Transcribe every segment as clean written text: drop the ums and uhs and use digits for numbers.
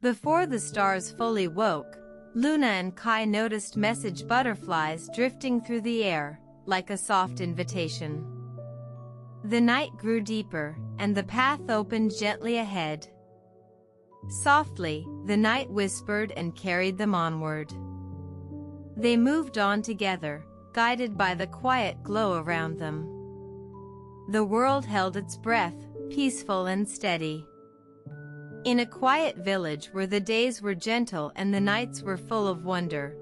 Before the stars fully woke, Luna and Kai noticed message butterflies drifting through the air, like a soft invitation. The night grew deeper, and the path opened gently ahead. Softly, the night whispered and carried them onward. They moved on together, guided by the quiet glow around them. The world held its breath, peaceful and steady. In a quiet village where the days were gentle and the nights were full of wonder,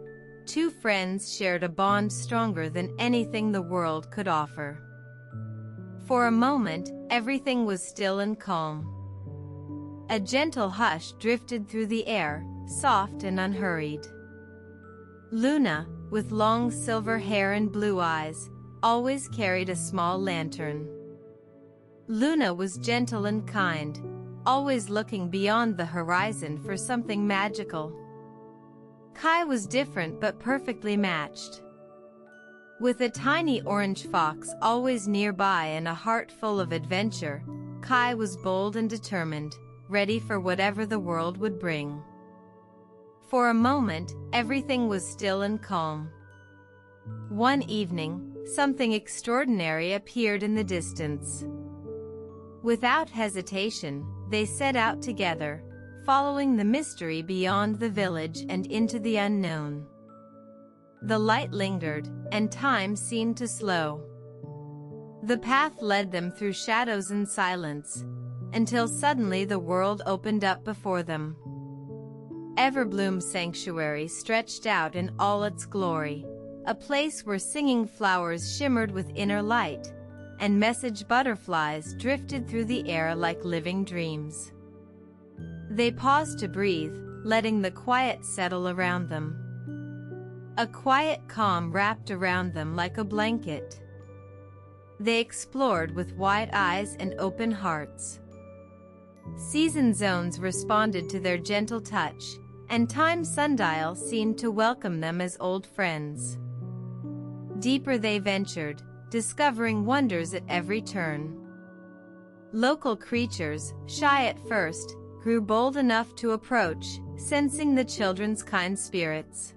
two friends shared a bond stronger than anything the world could offer. For a moment, everything was still and calm. A gentle hush drifted through the air, soft and unhurried. Luna, with long silver hair and blue eyes, always carried a small lantern. Luna was gentle and kind, always looking beyond the horizon for something magical. Kai was different but perfectly matched. With a tiny orange fox always nearby and a heart full of adventure, Kai was bold and determined, ready for whatever the world would bring. For a moment, everything was still and calm. One evening, something extraordinary appeared in the distance. Without hesitation, they set out together, following the mystery beyond the village and into the unknown. The light lingered, and time seemed to slow. The path led them through shadows and silence, until suddenly the world opened up before them. Everbloom Sanctuary stretched out in all its glory, a place where singing flowers shimmered with inner light, and message butterflies drifted through the air like living dreams. They paused to breathe, letting the quiet settle around them. A quiet calm wrapped around them like a blanket. They explored with wide eyes and open hearts. Season zones responded to their gentle touch, and time's sundial seemed to welcome them as old friends. Deeper they ventured, discovering wonders at every turn. Local creatures, shy at first, grew bold enough to approach, sensing the children's kind spirits.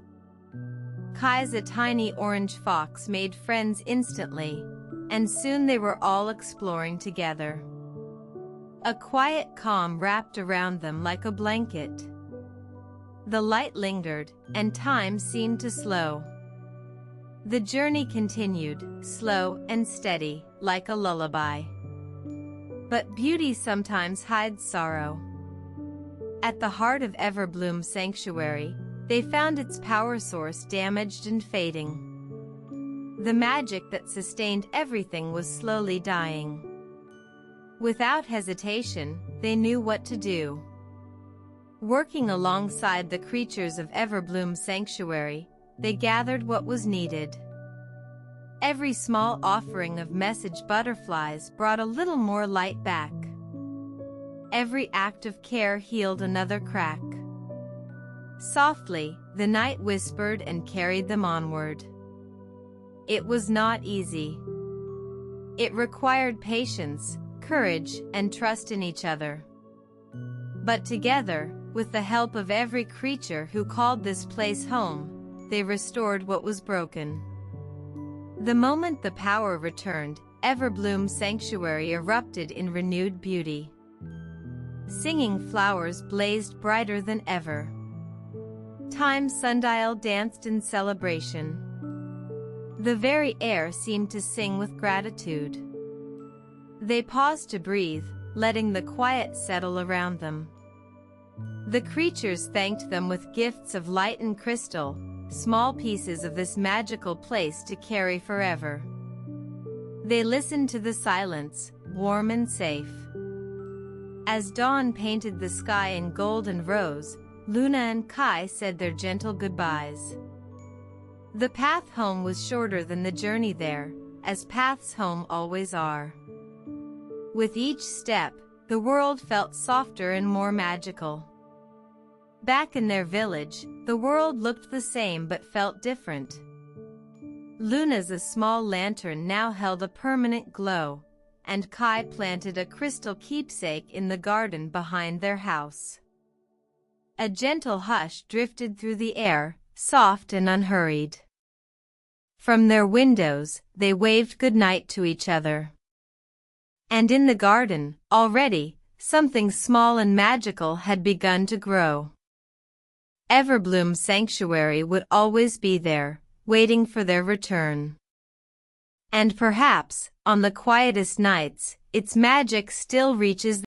Kai's a tiny orange fox made friends instantly, and soon they were all exploring together. A quiet calm wrapped around them like a blanket. The light lingered, and time seemed to slow. The journey continued, slow and steady, like a lullaby. But beauty sometimes hides sorrow. At the heart of Everbloom Sanctuary, they found its power source damaged and fading. The magic that sustained everything was slowly dying. Without hesitation, they knew what to do. Working alongside the creatures of Everbloom Sanctuary, they gathered what was needed. Every small offering of message butterflies brought a little more light back. Every act of care healed another crack. Softly, the night whispered and carried them onward. It was not easy. It required patience, courage, and trust in each other. But together, with the help of every creature who called this place home, they restored what was broken. The moment the power returned, Everbloom Sanctuary erupted in renewed beauty. Singing flowers blazed brighter than ever. Time's sundial danced in celebration. The very air seemed to sing with gratitude. They paused to breathe, letting the quiet settle around them. The creatures thanked them with gifts of light and crystal, small pieces of this magical place to carry forever. They listened to the silence, warm and safe. As dawn painted the sky in gold and rose, Luna and Kai said their gentle goodbyes. The path home was shorter than the journey there, as paths home always are. With each step, the world felt softer and more magical. Back in their village, the world looked the same but felt different. Luna's small lantern now held a permanent glow, and Kai planted a crystal keepsake in the garden behind their house. A gentle hush drifted through the air, soft and unhurried. From their windows, they waved goodnight to each other. And in the garden, already, something small and magical had begun to grow. Everbloom Sanctuary would always be there, waiting for their return. And perhaps, on the quietest nights, its magic still reaches